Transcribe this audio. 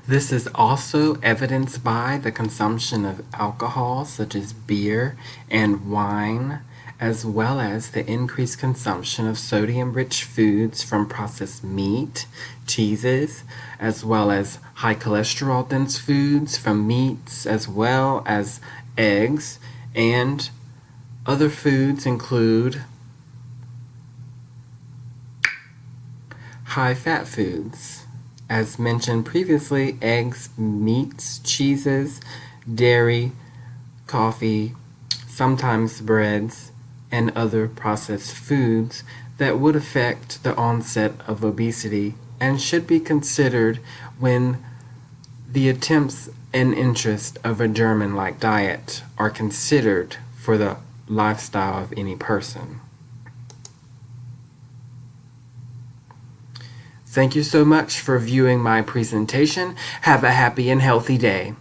This is also evidenced by the consumption of alcohol such as beer and wine, as well as the increased consumption of sodium-rich foods from processed meat, cheeses, as well as high cholesterol dense foods from meats, as well as eggs, and other foods include high-fat foods. As mentioned previously, eggs, meats, cheeses, dairy, coffee, sometimes breads, and other processed foods that would affect the onset of obesity and should be considered when the attempts and interest of a German-like diet are considered for the lifestyle of any person. Thank you so much for viewing my presentation. Have a happy and healthy day.